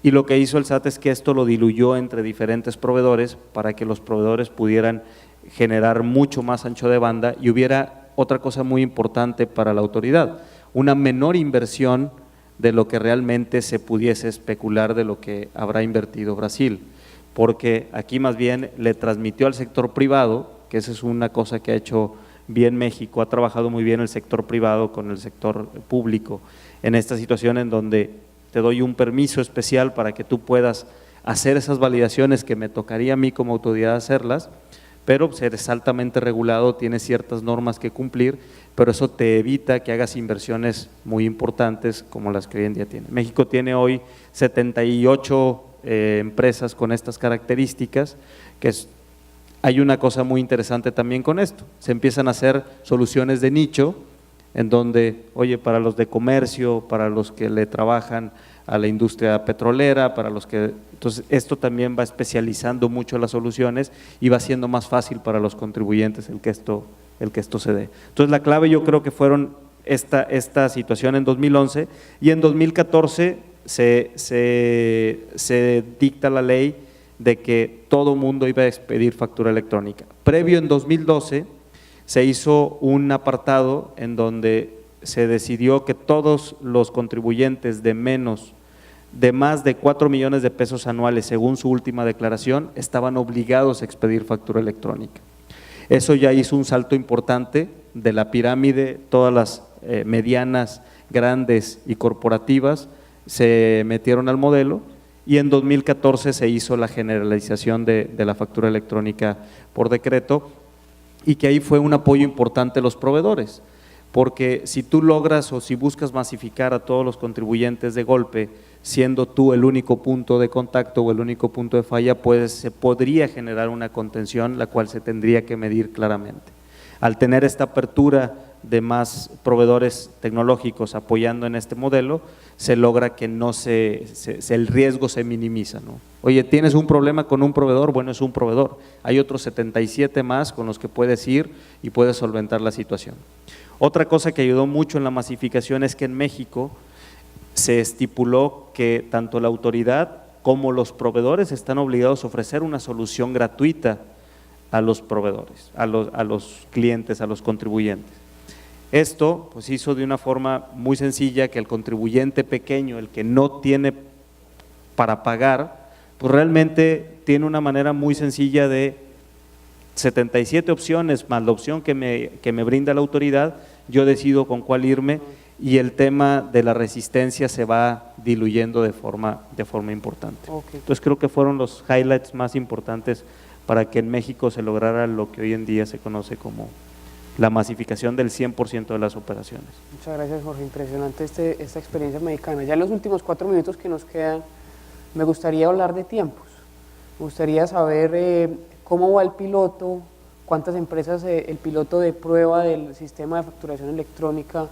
S5: Y lo que hizo el SAT es que esto lo diluyó entre diferentes proveedores para que los proveedores pudieran generar mucho más ancho de banda, y hubiera otra cosa muy importante para la autoridad: una menor inversión de lo que realmente se pudiese especular de lo que habrá invertido Brasil, porque aquí más bien le transmitió al sector privado, que esa es una cosa que ha hecho bien México, ha trabajado muy bien el sector privado con el sector público en esta situación, en donde te doy un permiso especial para que tú puedas hacer esas validaciones que me tocaría a mí como autoridad hacerlas, pero eres altamente regulado, tienes ciertas normas que cumplir, pero eso te evita que hagas inversiones muy importantes como las que hoy en día tiene. México tiene hoy 78 empresas con estas características, hay una cosa muy interesante también con esto: se empiezan a hacer soluciones de nicho, en donde, oye, para los de comercio, para los que le trabajan a la industria petrolera, para los que… Entonces, esto también va especializando mucho las soluciones y va siendo más fácil para los contribuyentes el que esto se dé. Entonces, la clave yo creo que fueron esta situación en 2011, y en 2014 se dicta la ley de que todo mundo iba a expedir factura electrónica. Previo, en 2012, se hizo un apartado en donde se decidió que todos los contribuyentes de más de 4 millones de pesos anuales, según su última declaración, estaban obligados a expedir factura electrónica. Eso ya hizo un salto importante de la pirámide. Todas las medianas, grandes y corporativas se metieron al modelo, y en 2014 se hizo la generalización de la factura electrónica por decreto, y que ahí fue un apoyo importante a los proveedores, porque si tú logras o si buscas masificar a todos los contribuyentes de golpe, siendo tú el único punto de contacto o el único punto de falla, pues se podría generar una contención, la cual se tendría que medir claramente. Al tener esta apertura de más proveedores tecnológicos apoyando en este modelo, se logra que no el riesgo se minimiza, ¿no? Oye, ¿tienes un problema con un proveedor? Bueno, es un proveedor. Hay otros 77 más con los que puedes ir y puedes solventar la situación. Otra cosa que ayudó mucho en la masificación es que en México se estipuló que tanto la autoridad como los proveedores están obligados a ofrecer una solución gratuita a los proveedores, a los clientes, a los contribuyentes. Esto pues hizo de una forma muy sencilla que el contribuyente pequeño, el que no tiene para pagar, pues realmente tiene una manera muy sencilla de 77 opciones más la opción que me brinda la autoridad, yo decido con cuál irme y el tema de la resistencia se va diluyendo de forma importante.
S1: Okay.
S5: Entonces creo que fueron los highlights más importantes para que en México se lograra lo que hoy en día se conoce como la masificación del 100% de las operaciones.
S1: Muchas gracias, Jorge, impresionante esta experiencia mexicana. Ya en los últimos 4 minutos que nos quedan, me gustaría hablar de tiempos. Me gustaría saber cómo va el piloto, cuántas empresas el piloto de prueba del sistema de facturación electrónica,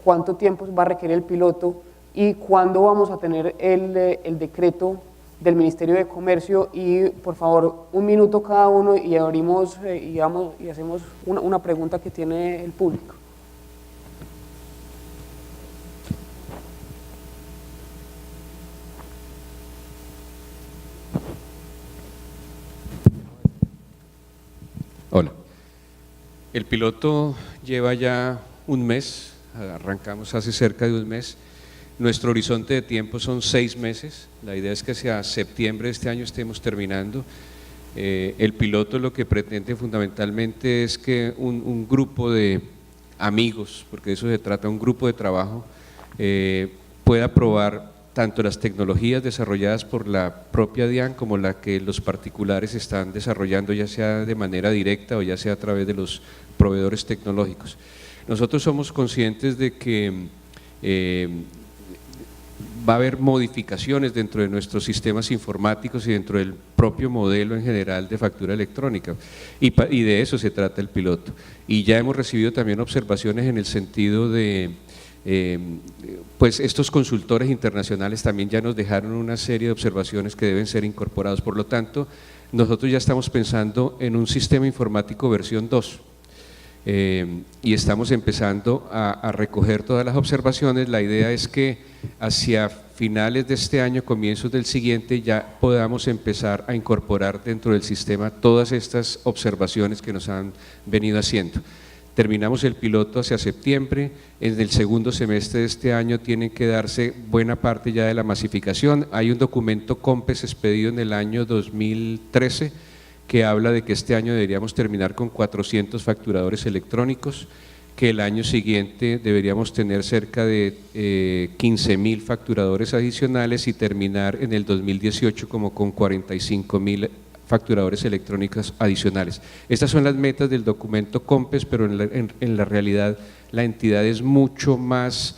S1: cuánto tiempo va a requerir el piloto y cuándo vamos a tener el decreto del Ministerio de Comercio. Y por favor, 1 minuto cada uno y abrimos y hacemos una pregunta que tiene el público.
S3: Hola. El piloto lleva ya 1 mes, arrancamos hace cerca de 1 mes. Nuestro horizonte de tiempo son 6 meses, la idea es que hacia septiembre de este año estemos terminando. El piloto lo que pretende fundamentalmente es que un grupo de amigos, porque de eso se trata, un grupo de trabajo, pueda probar tanto las tecnologías desarrolladas por la propia DIAN como la que los particulares están desarrollando, ya sea de manera directa o ya sea a través de los proveedores tecnológicos. Nosotros somos conscientes de que va a haber modificaciones dentro de nuestros sistemas informáticos y dentro del propio modelo en general de factura electrónica y de eso se trata el piloto. Y ya hemos recibido también observaciones en el sentido de pues estos consultores internacionales también ya nos dejaron una serie de observaciones que deben ser incorporados. Por lo tanto, nosotros ya estamos pensando en un sistema informático versión 2 y estamos empezando a recoger todas las observaciones. La idea es que hacia finales de este año, comienzos del siguiente, ya podamos empezar a incorporar dentro del sistema todas estas observaciones que nos han venido haciendo. Terminamos el piloto hacia septiembre, en el segundo semestre de este año tienen que darse buena parte ya de la masificación. Hay un documento COMPES expedido en el año 2013 que habla de que este año deberíamos terminar con 400 facturadores electrónicos, que el año siguiente deberíamos tener cerca de 15.000 facturadores adicionales y terminar en el 2018 como con 45.000 facturadores electrónicos adicionales. Estas son las metas del documento COMPES, pero en la realidad la entidad es mucho más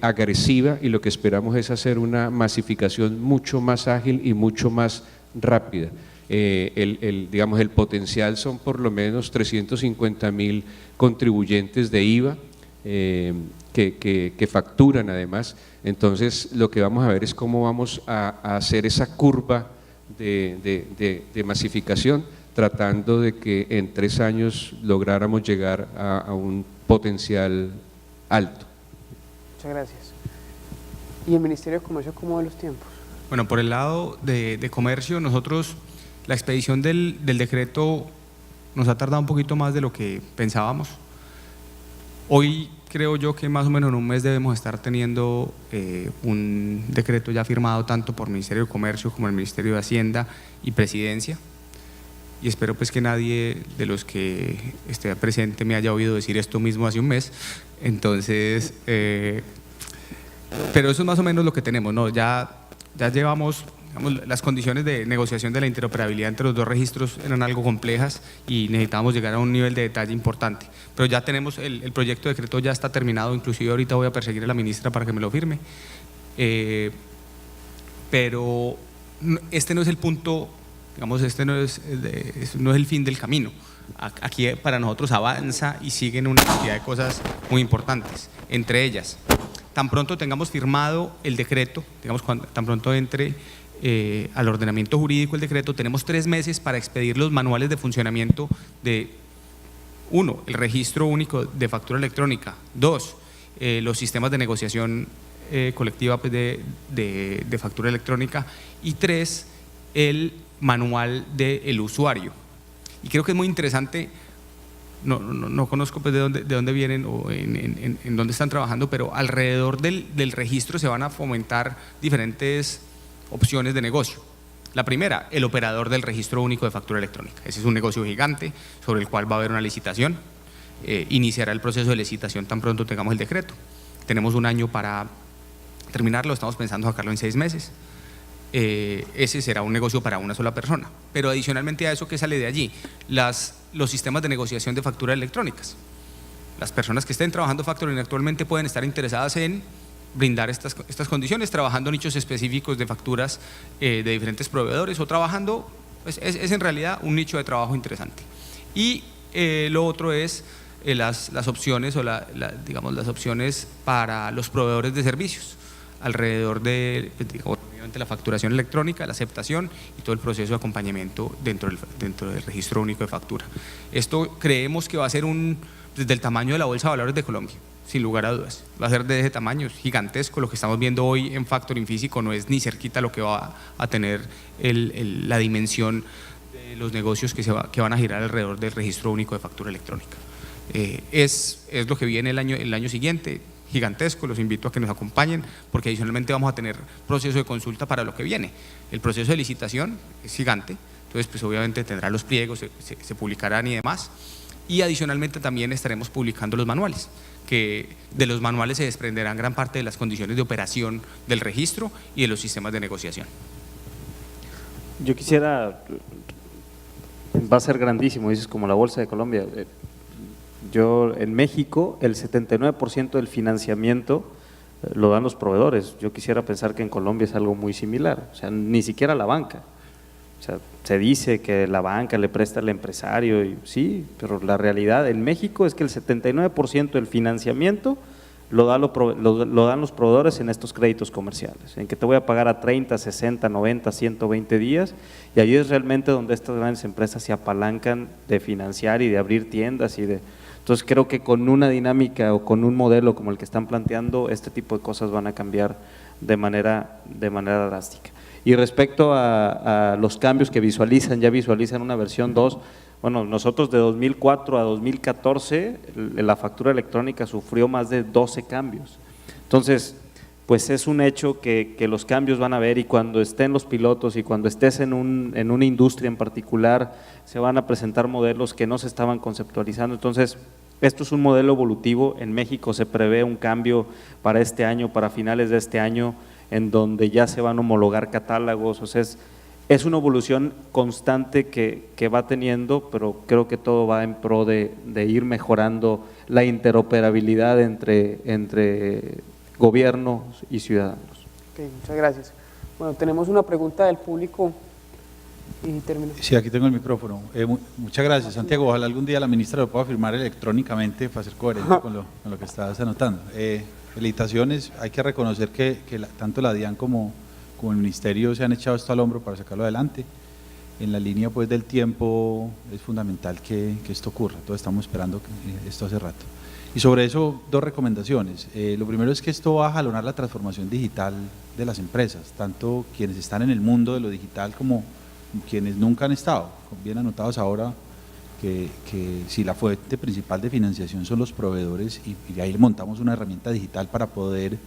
S3: agresiva y lo que esperamos es hacer una masificación mucho más ágil y mucho más rápida. Digamos, el potencial son por lo menos 350.000 contribuyentes de IVA que facturan además. Entonces lo que vamos a ver es cómo vamos a hacer esa curva de masificación, tratando de que en 3 años lográramos llegar a un potencial alto.
S1: Muchas gracias. ¿Y el Ministerio de Comercio cómo ve los tiempos?
S4: Bueno, por el lado de comercio, nosotros la expedición del decreto nos ha tardado un poquito más de lo que pensábamos. Hoy creo yo que más o menos en 1 mes debemos estar teniendo un decreto ya firmado tanto por el Ministerio de Comercio como el Ministerio de Hacienda y Presidencia, y espero pues que nadie de los que esté presente me haya oído decir esto mismo hace 1 mes. Entonces, pero eso es más o menos lo que tenemos, ¿no? Ya llevamos digamos, las condiciones de negociación de la interoperabilidad entre los dos registros eran algo complejas y necesitábamos llegar a un nivel de detalle importante. Pero ya tenemos, el proyecto de decreto ya está terminado, inclusive ahorita voy a perseguir a la ministra para que me lo firme. Pero este no es el punto, digamos, este no es el fin del camino. Aquí para nosotros avanza y siguen una cantidad de cosas muy importantes, entre ellas, tan pronto tengamos firmado el decreto, digamos, tan pronto entre al ordenamiento jurídico el decreto, tenemos 3 meses para expedir los manuales de funcionamiento de, 1, el registro único de factura electrónica, 2, los sistemas de negociación colectiva pues, de factura electrónica, y 3, el manual del usuario. Y creo que es muy interesante, no conozco pues de dónde vienen o en dónde están trabajando, pero alrededor del registro se van a fomentar diferentes opciones de negocio. La primera, el operador del registro único de factura electrónica. Ese es un negocio gigante sobre el cual va a haber una licitación. Iniciará el proceso de licitación tan pronto tengamos el decreto. Tenemos 1 año para terminarlo, estamos pensando sacarlo en 6 meses. Ese será un negocio para una sola persona. Pero adicionalmente a eso, ¿qué sale de allí? Los sistemas de negociación de facturas electrónicas. Las personas que estén trabajando factoring actualmente pueden estar interesadas en brindar estas condiciones, trabajando nichos específicos de facturas de diferentes proveedores o trabajando, pues es en realidad un nicho de trabajo interesante. Y lo otro es las opciones o digamos, las opciones para los proveedores de servicios alrededor de, digamos, la facturación electrónica, la aceptación y todo el proceso de acompañamiento dentro del registro único de factura. Esto creemos que va a ser desde el tamaño de la Bolsa de Valores de Colombia, sin lugar a dudas. Va a ser de ese tamaño, es gigantesco. Lo que estamos viendo hoy en factoring físico no es ni cerquita lo que va a tener la dimensión de los negocios que van a girar alrededor del registro único de factura electrónica. Es lo que viene el año siguiente, gigantesco. Los invito a que nos acompañen porque adicionalmente vamos a tener proceso de consulta para lo que viene. El proceso de licitación es gigante, entonces pues obviamente tendrá los pliegos, se publicarán y demás, y adicionalmente también estaremos publicando los manuales, que de los manuales se desprenderán gran parte de las condiciones de operación del registro y de los sistemas de negociación.
S5: Yo quisiera, va a ser grandísimo, dices como la Bolsa de Colombia. Yo en México el 79% del financiamiento lo dan los proveedores. Yo quisiera pensar que en Colombia es algo muy similar, o sea, ni siquiera la banca. O sea, se dice que la banca le presta al empresario, y sí, pero la realidad en México es que el 79% del financiamiento lo dan los proveedores en estos créditos comerciales, en que te voy a pagar a 30, 60, 90, 120 días, y ahí es realmente donde estas grandes empresas se apalancan de financiar y de abrir tiendas Entonces creo que con una dinámica o con un modelo como el que están planteando, este tipo de cosas van a cambiar de manera drástica. Y respecto a los cambios que ya visualizan una versión 2, bueno, nosotros de 2004 a 2014 la factura electrónica sufrió más de 12 cambios. Entonces, pues es un hecho que los cambios van a haber, y cuando estén los pilotos y cuando estés en una industria en particular, se van a presentar modelos que no se estaban conceptualizando. Entonces, esto es un modelo evolutivo. En México se prevé un cambio para este año, para finales de este año, en donde ya se van a homologar catálogos. O sea, es una evolución constante que va teniendo, pero creo que todo va en pro de ir mejorando la interoperabilidad entre gobiernos y ciudadanos.
S1: Ok, muchas gracias. Bueno, tenemos una pregunta del público y termino.
S7: Sí, aquí tengo el micrófono. Muchas gracias, Santiago. Ojalá algún día la ministra lo pueda firmar electrónicamente para ser coherente con lo que estabas anotando. Felicitaciones. Hay que reconocer que tanto la DIAN como el Ministerio se han echado esto al hombro para sacarlo adelante. En la línea pues del tiempo es fundamental que esto ocurra. Todos estamos esperando esto hace rato. Y sobre eso, 2 recomendaciones. Lo primero es que esto va a jalonar la transformación digital de las empresas, tanto quienes están en el mundo de lo digital como quienes nunca han estado. Bien anotados ahora que si la fuente principal de financiación son los proveedores, y ahí montamos una herramienta digital para poder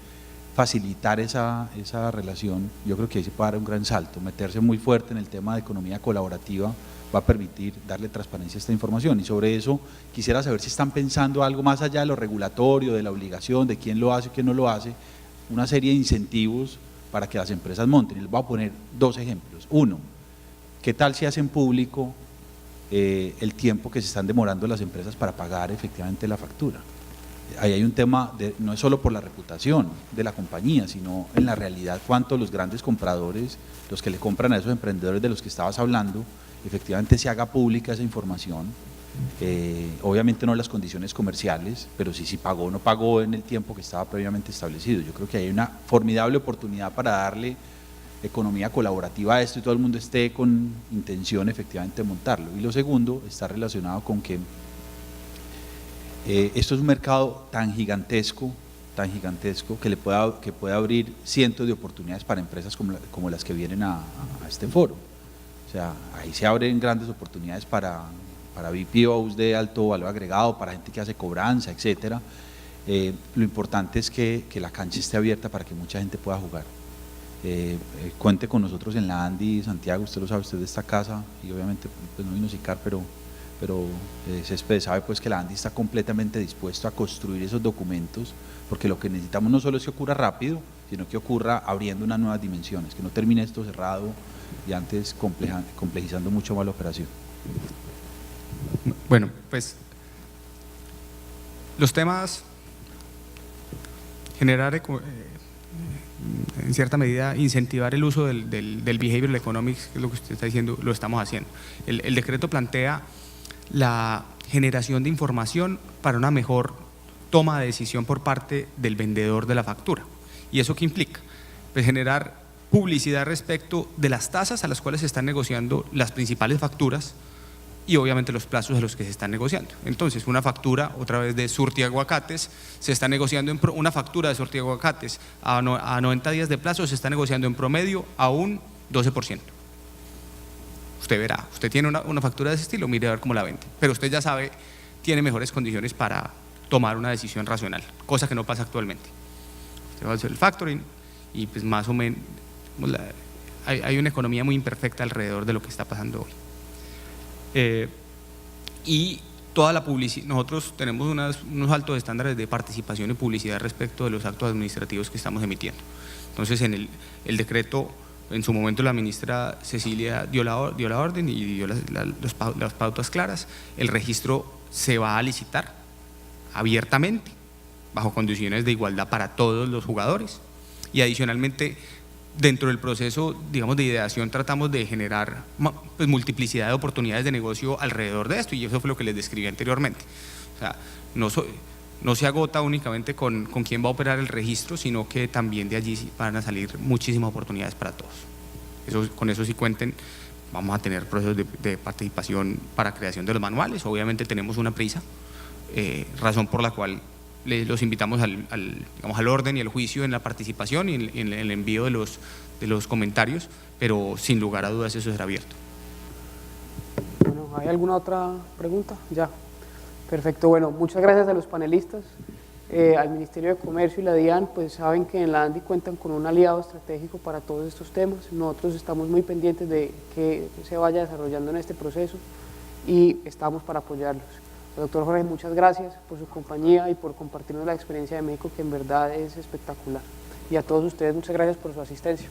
S7: facilitar esa relación, yo creo que ahí se puede dar un gran salto. Meterse muy fuerte en el tema de economía colaborativa va a permitir darle transparencia a esta información. Y sobre eso quisiera saber si están pensando algo más allá de lo regulatorio, de la obligación, de quién lo hace y quién no lo hace, una serie de incentivos para que las empresas monten. Y les voy a poner dos ejemplos. Uno, ¿qué tal si hacen público el tiempo que se están demorando las empresas para pagar efectivamente la factura? Ahí hay un tema, no es solo por la reputación de la compañía, sino en la realidad cuánto los grandes compradores, los que le compran a esos emprendedores de los que estabas hablando, efectivamente se haga pública esa información. Obviamente no las condiciones comerciales, pero sí si pagó o no pagó en el tiempo que estaba previamente establecido. Yo creo que hay una formidable oportunidad para darle economía colaborativa a esto y todo el mundo esté con intención efectivamente de montarlo. Y lo segundo está relacionado con que esto es un mercado tan gigantesco que puede abrir cientos de oportunidades para empresas como las que vienen a este foro. O sea, ahí se abren grandes oportunidades para BPOs de alto valor agregado, para gente que hace cobranza, etcétera. Lo importante es que la cancha esté abierta para que mucha gente pueda jugar. Cuente con nosotros en la Andy, Santiago, usted lo sabe, usted de esta casa, y obviamente pues no vino Sicar, pero Céspedes sabe pues que la Andy está completamente dispuesto a construir esos documentos, porque lo que necesitamos no solo es que ocurra rápido, sino que ocurra abriendo unas nuevas dimensiones, que no termine esto cerrado y antes complejizando mucho más la operación.
S4: Bueno, pues los temas, generar en cierta medida incentivar el uso del behavioral economics, que es lo que usted está diciendo, lo estamos haciendo. El decreto plantea la generación de información para una mejor toma de decisión por parte del vendedor de la factura. ¿Y eso qué implica? Pues generar publicidad respecto de las tasas a las cuales se están negociando las principales facturas y obviamente los plazos a los que se están negociando. Entonces, una factura, otra vez de Surtiaguacates, se está negociando una factura de Surtiaguacates a 90 días de plazo, se está negociando en promedio a un 12%. Usted verá, usted tiene una factura de ese estilo, mire a ver cómo la vende, pero usted ya sabe, tiene mejores condiciones para tomar una decisión racional, cosa que no pasa actualmente. Usted va a hacer el factoring y pues más o menos hay una economía muy imperfecta alrededor de lo que está pasando hoy. Y toda la publicidad, nosotros tenemos unos altos estándares de participación y publicidad respecto de los actos administrativos que estamos emitiendo. Entonces, en el decreto, en su momento la ministra Cecilia dio la orden y dio las pautas claras. El registro se va a licitar abiertamente, bajo condiciones de igualdad para todos los jugadores, y adicionalmente dentro del proceso, digamos, de ideación tratamos de generar pues, multiplicidad de oportunidades de negocio alrededor de esto, y eso fue lo que les describí anteriormente. O sea, no se agota únicamente con quién va a operar el registro, sino que también de allí van a salir muchísimas oportunidades para todos. Con eso sí cuenten, vamos a tener procesos de participación para creación de los manuales. Obviamente tenemos una prisa, razón por la cual los invitamos al orden y al juicio en la participación y en el envío de los comentarios, pero sin lugar a dudas eso será abierto.
S1: Bueno, ¿hay alguna otra pregunta? Ya. Perfecto, bueno, muchas gracias a los panelistas, al Ministerio de Comercio y la DIAN, pues saben que en la ANDI cuentan con un aliado estratégico para todos estos temas. Nosotros estamos muy pendientes de que se vaya desarrollando en este proceso y estamos para apoyarlos. Doctor Jorge, muchas gracias por su compañía y por compartirnos la experiencia de México, que en verdad es espectacular. Y a todos ustedes, muchas gracias por su asistencia.